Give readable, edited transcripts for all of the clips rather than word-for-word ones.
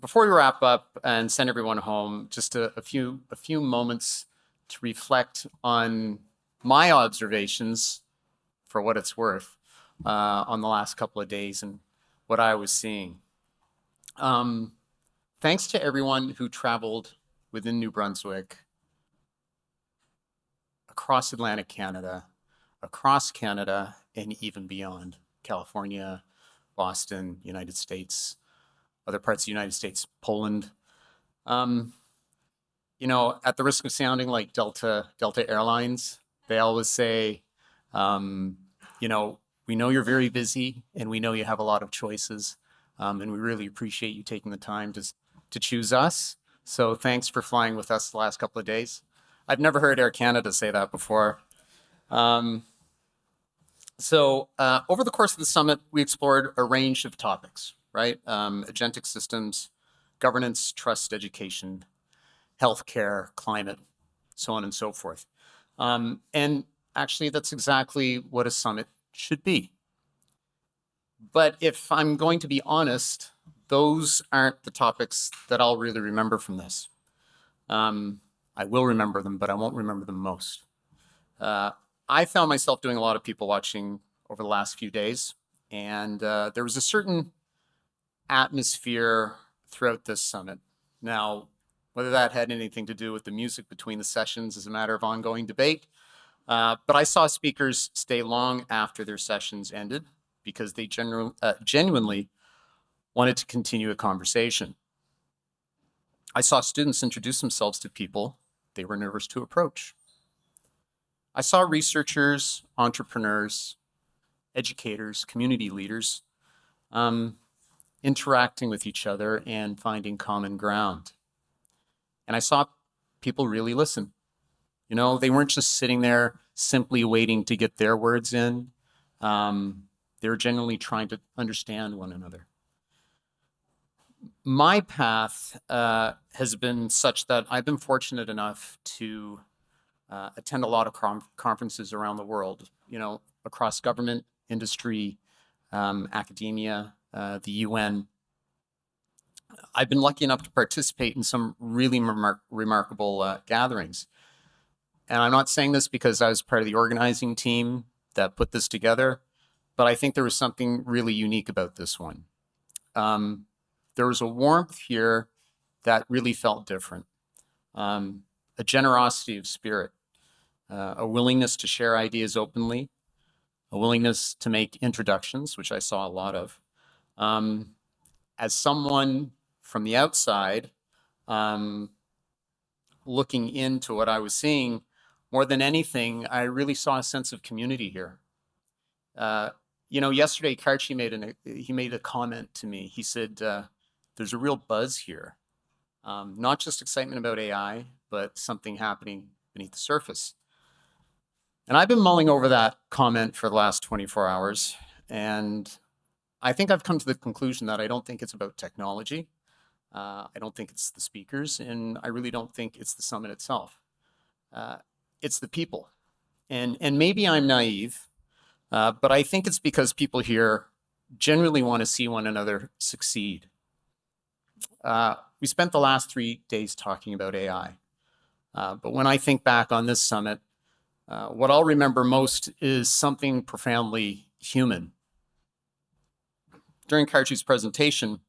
Before we wrap up and send everyone home, just a few moments to reflect on my observations, for what it's worth, on the last couple of days and what I was seeing. Um, Thanks to everyone who traveled within New Brunswick, across Atlantic Canada, across Canada, and even beyond California, Boston, United States, other parts of the United States, Poland. Um, at the risk of sounding like Delta Airlines, they always say, um, you know, we know you're very busy and we know you have a lot of choices, and we really appreciate you taking the time to choose us. So thanks for flying with us the last couple of days. I've never heard Air Canada say that before. Um, Over the course of the summit, we explored a range of topics, right? Agentic systems, governance, trust, education, healthcare, climate, so on and so forth. And actually, that's exactly what a summit should be. But if I'm going to be honest, those aren't the topics that I'll really remember from this. I will remember them, but I won't remember them most. Uh, I found myself doing a lot of people watching over the last few days, and there was a certain atmosphere throughout this summit. Now, whether that had anything to do with the music between the sessions is a matter of ongoing debate. But I saw speakers stay long after their sessions ended because they genuinely wanted to continue a conversation. I saw students introduce themselves to people they were nervous to approach. I saw researchers, entrepreneurs, educators, community leaders interacting with each other and finding common ground. And I saw people really listen. They weren't just sitting there simply waiting to get their words in. They were genuinely trying to understand one another. My path has been such that I've been fortunate enough to attend a lot of conferences around the world, across government, industry, academia, the UN. I've been lucky enough to participate in some really remarkable gatherings. And I'm not saying this because I was part of the organizing team that put this together, but I think there was something really unique about this one. There was a warmth here that really felt different, a generosity of spirit, a willingness to share ideas openly, a willingness to make introductions, which I saw a lot of. As someone from the outside, looking into what I was seeing, more than anything, I really saw a sense of community here. Yesterday, Karchi made a comment to me. He said, "There's a real buzz here, not just excitement about AI, but something happening beneath the surface." And I've been mulling over that comment for the last 24 hours, and I think I've come to the conclusion that I don't think it's about technology. I don't think it's the speakers, and I really don't think it's the summit itself. It's the people. And maybe I'm naive, but I think it's because people here genuinely want to see one another succeed. We spent the last 3 days talking about AI. But when I think back on this summit, what I'll remember most is something profoundly human. During Karchi's presentation,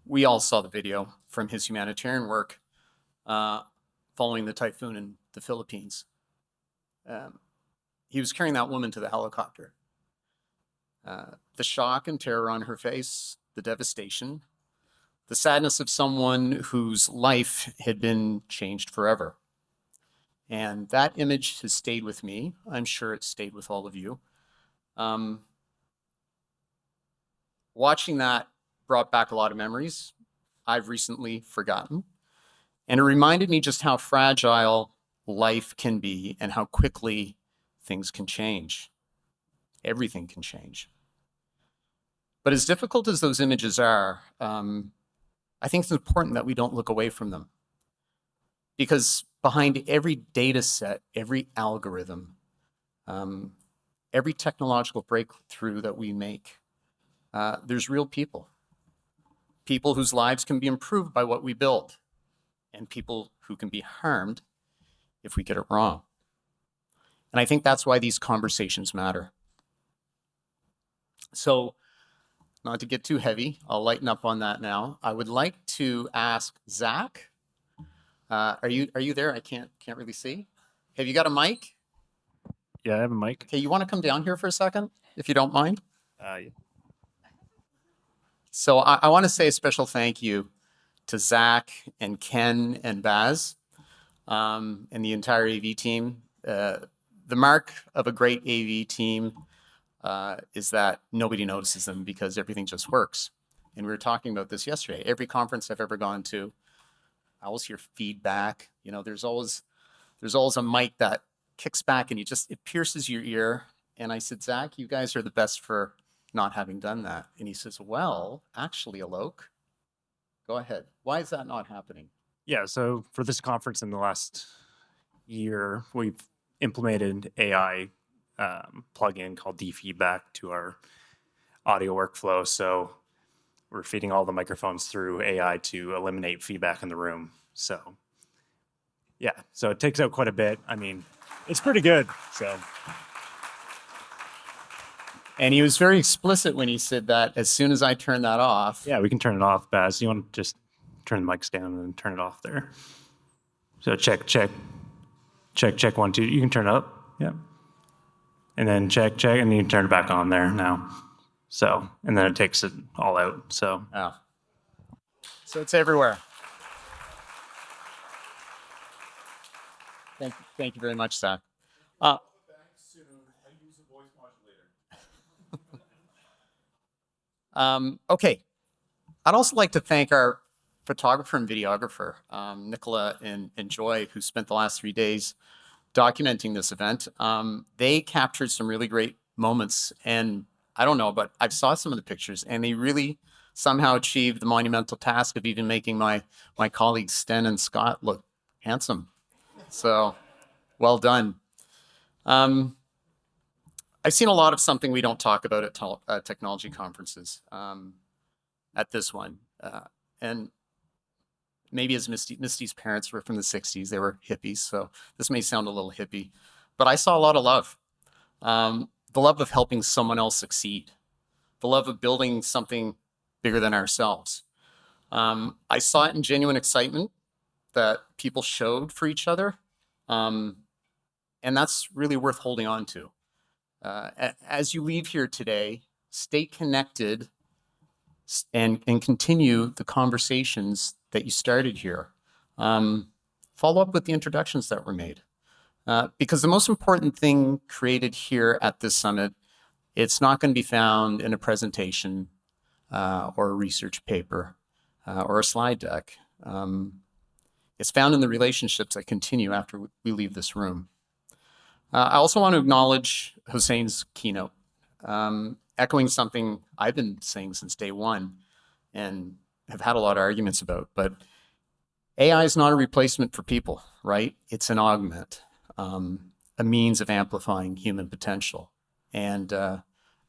we all saw the video from his humanitarian work following the typhoon in the Philippines. He was carrying that woman to the helicopter. The shock and terror on her face, the devastation, the sadness of someone whose life had been changed forever. And that image has stayed with me. I'm sure it stayed with all of you. Watching that brought back a lot of memories I've recently forgotten. And it reminded me just how fragile life can be and how quickly things can change. Everything can change. But as difficult as those images are, I think it's important that we don't look away from them. Because behind every data set, every algorithm, every technological breakthrough that we make, there's real people. people whose lives can be improved by what we build, and people who can be harmed if we get it wrong. And I think that's why these conversations matter. So, not to get too heavy, I'll lighten up on that now. I would like to ask Zach. Are you there? I can't really see. Have you got a mic? Yeah, I have a mic. Okay, you want to come down here for a second, if you don't mind? Yeah. So I want to say a special thank you to Zach and Ken and Baz and the entire AV team. The mark of a great AV team is that nobody notices them because everything just works. And we were talking about this yesterday. Every conference I've ever gone to, I always hear feedback. You know, there's always a mic that kicks back and it pierces your ear. And I said, Zach, you guys are the best for not having done that. And he says, well, actually, Alok, go ahead. Why is that not happening? Yeah, so for this conference in the last year, we've implemented AI plugin called dFeedback to our audio workflow. So we're feeding all the microphones through AI to eliminate feedback in the room. So yeah, so it takes out quite a bit. I mean, it's pretty good. So. And he was very explicit when he said that as soon as I turn that off. Yeah, we can turn it off, Baz. You want to just turn the mics down and then turn it off there. So check, 1, 2. You can turn it up. Yeah. And then check, and you can turn it back on there now. So, and then it takes it all out. So. Oh. So it's everywhere. Thank you very much, Zach. Okay. I'd also like to thank our photographer and videographer, Nicola and Joy, who spent the last 3 days documenting this event. They captured some really great moments, and I don't know, but I saw some of the pictures, and they really somehow achieved the monumental task of even making my colleagues Sten and Scott look handsome. So, well done. I've seen a lot of something we don't talk about at technology conferences. At this one, and maybe as Misty's parents were from the 60s, they were hippies, so this may sound a little hippie, but I saw a lot of love. The love of helping someone else succeed, the love of building something bigger than ourselves. I saw it in genuine excitement that people showed for each other, and that's really worth holding on to. As you leave here today, stay connected and continue the conversations that you started here. Follow up with the introductions that were made. Because the most important thing created here at this summit, it's not going to be found in a presentation or a research paper or a slide deck. It's found in the relationships that continue after we leave this room. I also want to acknowledge Hussein's keynote. Echoing something I've been saying since day one and have had a lot of arguments about, but AI is not a replacement for people, right? It's an augment, a means of amplifying human potential, and a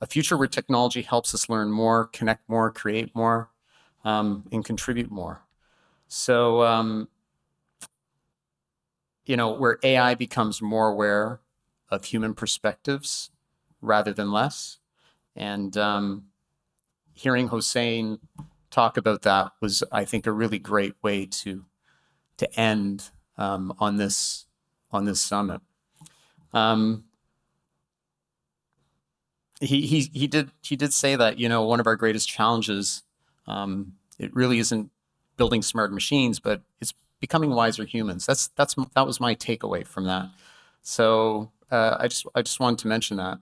future where technology helps us learn more, connect more, create more, and contribute more. So, where AI becomes more aware of human perspectives rather than less. And hearing Hussein talk about that was, I think, a really great way to end on this summit. He did say that one of our greatest challenges, it really isn't building smart machines, but it's becoming wiser humans. That was my takeaway from that. So I just wanted to mention that.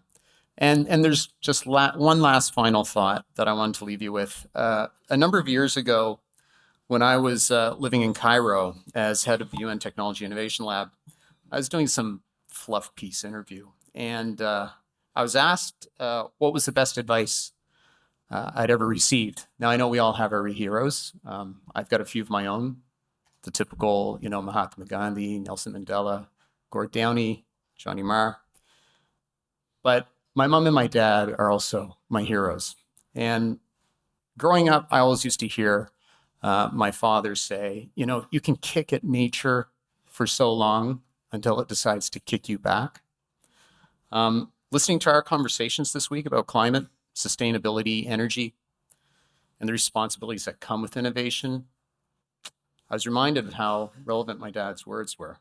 And there's just one last final thought that I wanted to leave you with. A number of years ago, when I was living in Cairo as head of the UN Technology Innovation Lab, I was doing some fluff piece interview. And I was asked what was the best advice I'd ever received. Now, I know we all have our heroes. I've got a few of my own, the typical, Mahatma Gandhi, Nelson Mandela, Gord Downie, Johnny Marr. But my mom and my dad are also my heroes. And Growing up, I always used to hear my father say, you know, you can kick at nature for so long until it decides to kick you back. Listening to our conversations this week about climate, sustainability, energy, and the responsibilities that come with innovation, I was reminded of how relevant my dad's words were.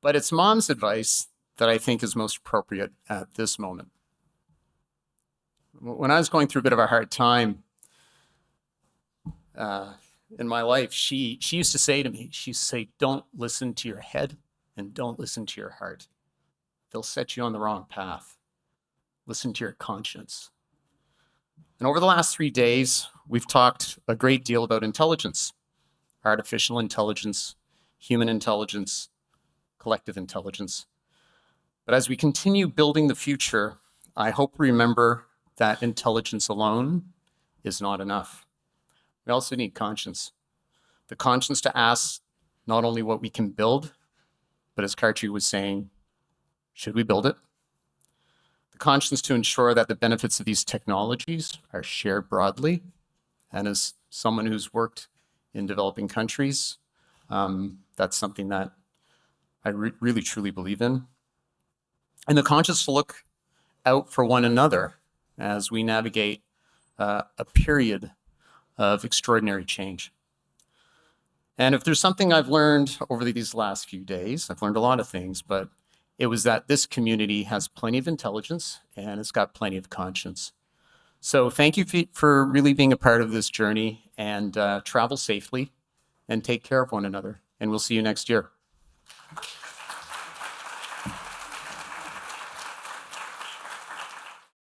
But it's mom's advice that I think is most appropriate at this moment. When I was going through a bit of a hard time in my life, she used to say to me, she used to say, don't listen to your head and don't listen to your heart. They'll set you on the wrong path. Listen to your conscience. And over the last 3 days, we've talked a great deal about intelligence, artificial intelligence, human intelligence, collective intelligence. But as we continue building the future, I hope we remember that intelligence alone is not enough. We also need conscience. The conscience to ask not only what we can build, but as Karchi was saying, should we build it? The conscience to ensure that the benefits of these technologies are shared broadly. And as someone who's worked in developing countries, that's something that I really, truly believe in. And the conscience to look out for one another as we navigate a period of extraordinary change. And if there's something I've learned over these last few days, I've learned a lot of things, but it was that this community has plenty of intelligence and it's got plenty of conscience. So thank you for really being a part of this journey, and travel safely and take care of one another. And we'll see you next year.